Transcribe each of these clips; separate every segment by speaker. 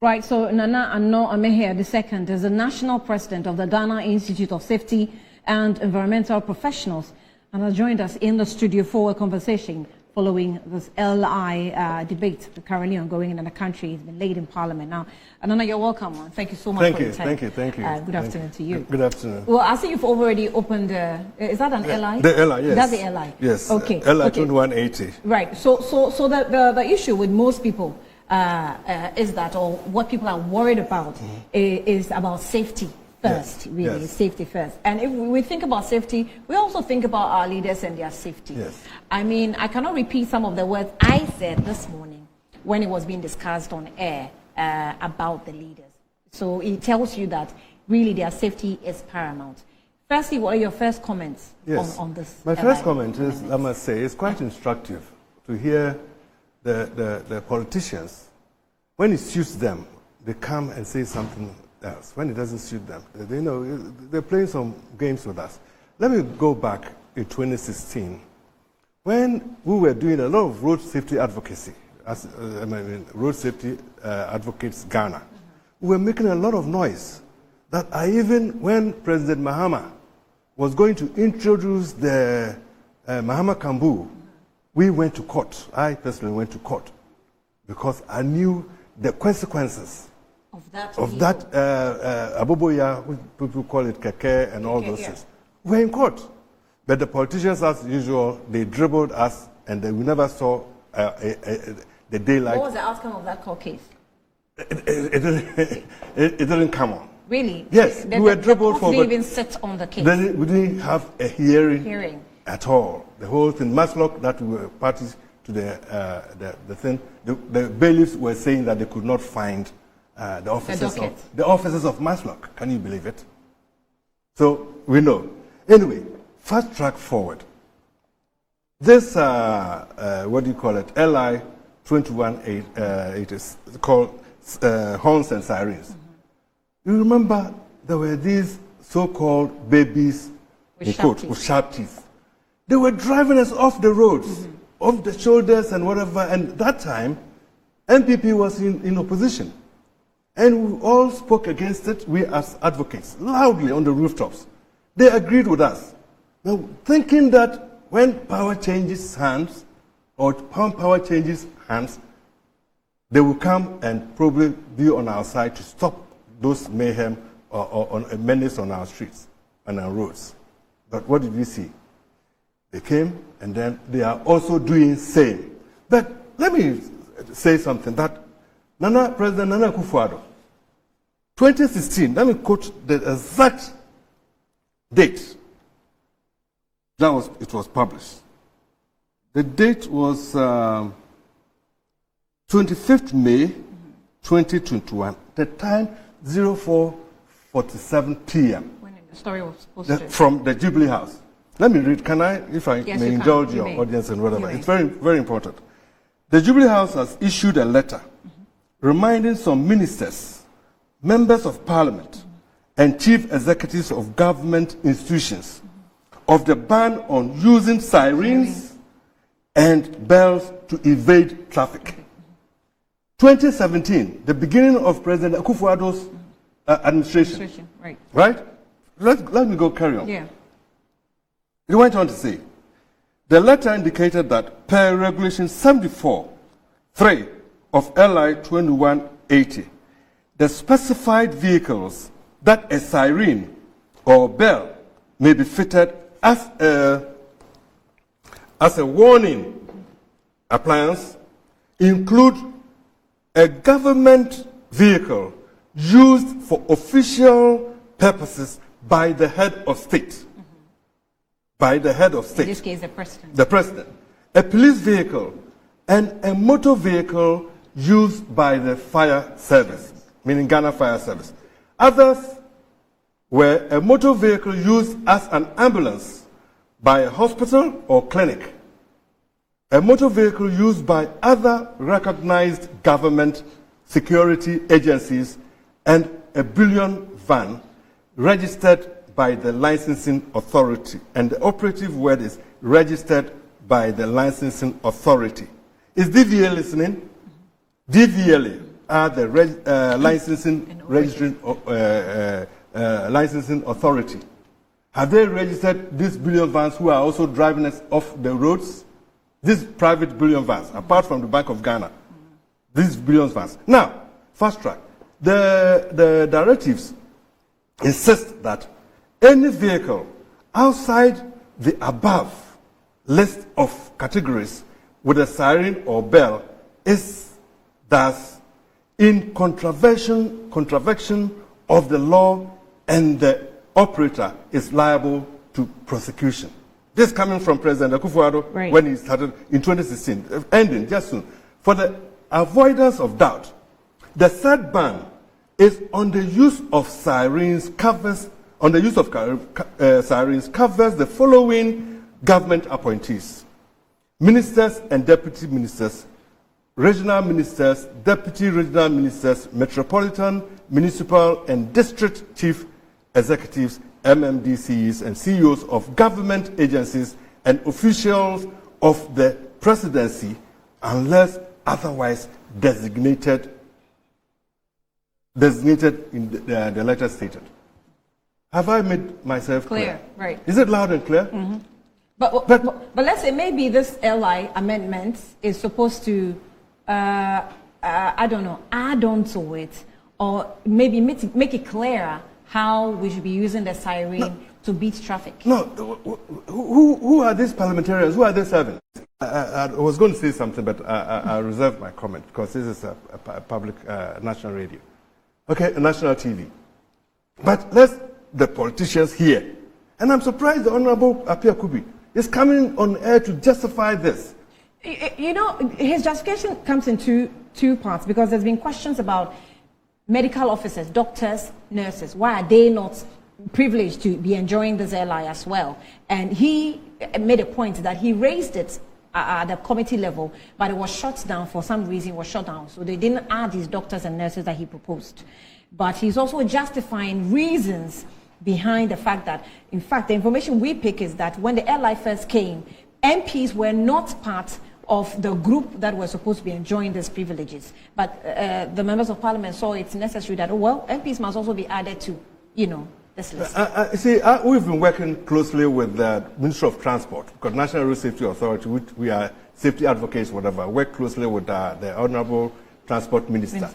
Speaker 1: Right, so Nana Ano Ameher II is the national president of the Ghana Institute of Safety and Environmental Professionals and has joined us in the studio for a conversation following this LI debate currently ongoing in the country. It's been laid in Parliament now. Nana, you're welcome. Thank you so much for your time.
Speaker 2: Thank you.
Speaker 1: Good afternoon to you.
Speaker 2: Good afternoon.
Speaker 1: Well, I see you've already opened, is that an LI?
Speaker 2: The LI, yes.
Speaker 1: That's the LI?
Speaker 2: Yes.
Speaker 1: Okay.
Speaker 2: LI 2180.
Speaker 1: Right, so the issue with most people is that, or what people are worried about, is about safety first, really, safety first. And if we think about safety, we also think about our leaders and their safety.
Speaker 2: Yes.
Speaker 1: I mean, I cannot repeat some of the words I said this morning when it was being discussed on air about the leaders. So it tells you that really their safety is paramount. Firstly, what are your first comments on this?
Speaker 2: My first comment is, I must say, it's quite instructive to hear the politicians, when it suits them, they come and say something else. When it doesn't suit them, they know they're playing some games with us. Let me go back in 2016, when we were doing a lot of road safety advocacy, Road Safety Advocates Ghana. We were making a lot of noise. That even when President Mahama was going to introduce the Mahama Kambu, we went to court. I personally went to court because I knew the consequences of that Aboboya, people call it Keke and all those things. We were in court. But the politicians, as usual, they dribbled us and we never saw the daylight.
Speaker 1: What was the outcome of that court case?
Speaker 2: It didn't come on.
Speaker 1: Really?
Speaker 2: Yes, we were dribbled for.
Speaker 1: They didn't even sit on the case.
Speaker 2: We didn't have a hearing at all. The whole thing, Maslock, that we were parties to the thing. The bailiffs were saying that they could not find the officers of Maslock. Can you believe it? So we know. Anyway, fast track forward. This what do you call it? LI 2180 is called horns and sirens. You remember there were these so-called babies with sharp teeth. They were driving us off the roads, off the shoulders and whatever. And that time, NPP was in opposition. And we all spoke against it, we as advocates, loudly on the rooftops. They agreed with us. Now, thinking that when power changes hands, or power changes hands, they will come and probably be on our side to stop those mayhem or menace on our streets and our roads. But what did we see? They came and then they are also doing same. But let me say something that President Nana Akufo-Addo, 2016, let me quote the exact date. It was published. The date was 25th May 2021. The time 04:47 p.m.
Speaker 1: When the story was posted.
Speaker 2: From the Jubilee House. Let me read. Can I, if I may indulge your audience and whatever? It's very, very important. The Jubilee House has issued a letter reminding some ministers, members of parliament, and chief executives of government institutions of the ban on using sirens and bells to evade traffic. 2017, the beginning of President Akufo-Addo's administration. Right? Let me go carry on.
Speaker 1: Yeah.
Speaker 2: He went on to say, the letter indicated that per Regulation 74(3) of LI 2180, the specified vehicles that a siren or bell may be fitted as a warning appliance include a government vehicle used for official purposes by the head of state. By the head of state.
Speaker 1: In this case, the president.
Speaker 2: The president. A police vehicle and a motor vehicle used by the fire service, meaning Ghana Fire Service. Others were a motor vehicle used as an ambulance by a hospital or clinic, a motor vehicle used by other recognized government security agencies, and a bullion van registered by the licensing authority. And the operative word is registered by the licensing authority. Is DVA listening? DVLA, are the licensing authority. Have they registered these bullion vans who are also driving us off the roads? These private bullion vans, apart from the Bank of Ghana, these bullion vans. Now, fast track. The directives insist that any vehicle outside the above list of categories with a siren or bell is thus in contravention of the law, and the operator is liable to prosecution. This coming from President Akufo-Addo when he started in 2016, ending just soon. For the avoidance of doubt, the third ban is on the use of sirens sirens covers the following government appointees: ministers and deputy ministers, regional ministers, deputy regional ministers, metropolitan, municipal, and district chief executives, MMDCs, and CEOs of government agencies and officials of the presidency, unless otherwise designated in the letter stated. Have I made myself clear?
Speaker 1: Right.
Speaker 2: Is it loud and clear?
Speaker 1: Mm-hmm. But let's say maybe this LI amendment is supposed to, I don't know, add on to it, or maybe make it clearer how we should be using the siren to beat traffic.
Speaker 2: No, who are these parliamentarians? Who are they serving? I was going to say something, but I reserve my comment because this is a public national radio. Okay, national TV. But the politicians here. And I'm surprised the Honorable Apia Kubi is coming on air to justify this.
Speaker 1: You know, his justification comes in two parts, because there's been questions about medical officers, doctors, nurses. Why are they not privileged to be enjoying this LI as well? And he made a point that he raised it at the committee level, but it was shut down for some reason. It was shut down, so they didn't add these doctors and nurses that he proposed. But he's also justifying reasons behind the fact that, in fact, the information we pick is that when the LI first came, MPs were not part of the group that were supposed to be enjoying these privileges. But the members of parliament saw it's necessary that, MPs must also be added to, this list.
Speaker 2: We've been working closely with the Ministry of Transport, because National Road Safety Authority, which we are safety advocates, whatever, work closely with the Honorable Transport Minister.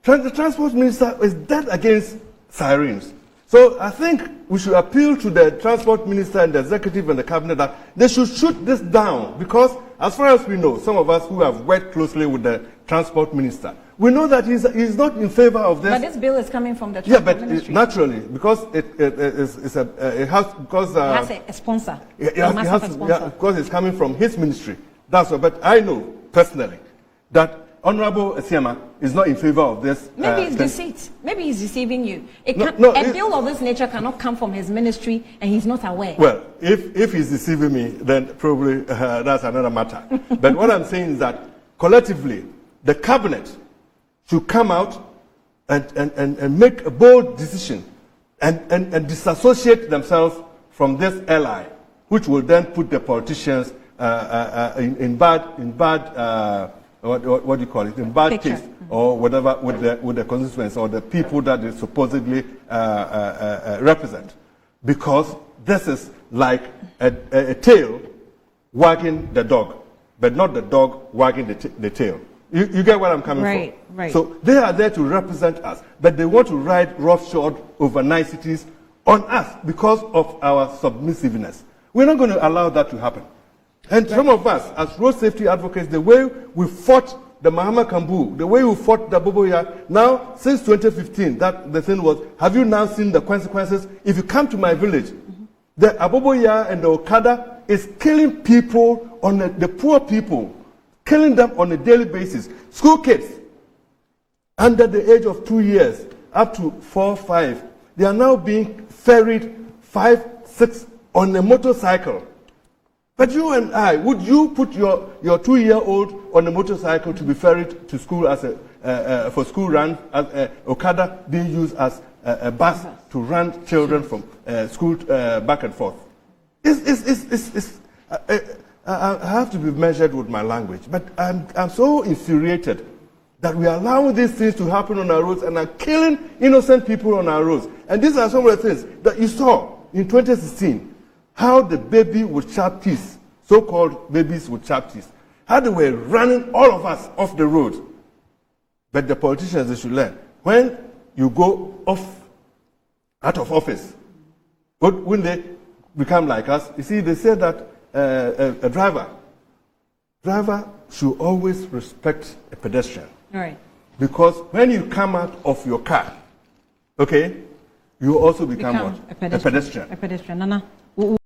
Speaker 2: The Transport Minister is dead against sirens. So I think we should appeal to the Transport Minister and the Executive and the Cabinet that they should shoot this down, because as far as we know, some of us who have worked closely with the Transport Minister, we know that he's not in favor of this.
Speaker 1: But this bill is coming from the Transport Ministry.
Speaker 2: Naturally, because it has
Speaker 1: a sponsor.
Speaker 2: Because it's coming from his ministry. That's all. But I know personally that Honorable Esiama is not in favor of this.
Speaker 1: Maybe it's deceit. Maybe he's deceiving you. A bill of this nature cannot come from his ministry and he's not aware.
Speaker 2: Well, if he's deceiving me, then probably that's another matter. But what I'm saying is that collectively, the cabinet should come out and make a bold decision and disassociate themselves from this ally, which will then put the politicians in bad what do you call it? In bad taste, or whatever, with the constituents or the people that they supposedly represent, because this is like a tail wagging the dog, but not the dog wagging the tail. You get what I'm coming from?
Speaker 1: Right.
Speaker 2: So they are there to represent us, but they want to ride roughshod over niceties on us because of our submissiveness. We're not going to allow that to happen. And some of us, as road safety advocates, the way we fought the Mahama Kambu, the way we fought the Aboboya, now, since 2015, that the thing was, have you now seen the consequences? If you come to my village, the Aboboya and the Okada is killing people, the poor people, killing them on a daily basis. School kids, under the age of 2 years, up to 4, 5, they are now being ferried 5, 6 on a motorcycle. But you and I, would you put your 2-year-old on a motorcycle to be ferried to school as for school run, as Okada being used as a bus to run children from school back and forth? I have to be measured with my language, but I'm so infuriated that we are allowing these things to happen on our roads and are killing innocent people on our roads. And these are some of the things that you saw in 2016, how the baby with sharp teeth, so-called babies with sharp teeth, how they were running all of us off the road. But the politicians, they should learn. When you go out of office, but when they become like us, you see, they say that a driver should always respect a pedestrian.
Speaker 1: All right.
Speaker 2: Because when you come out of your car, okay, you also become what?
Speaker 1: A pedestrian. Nana.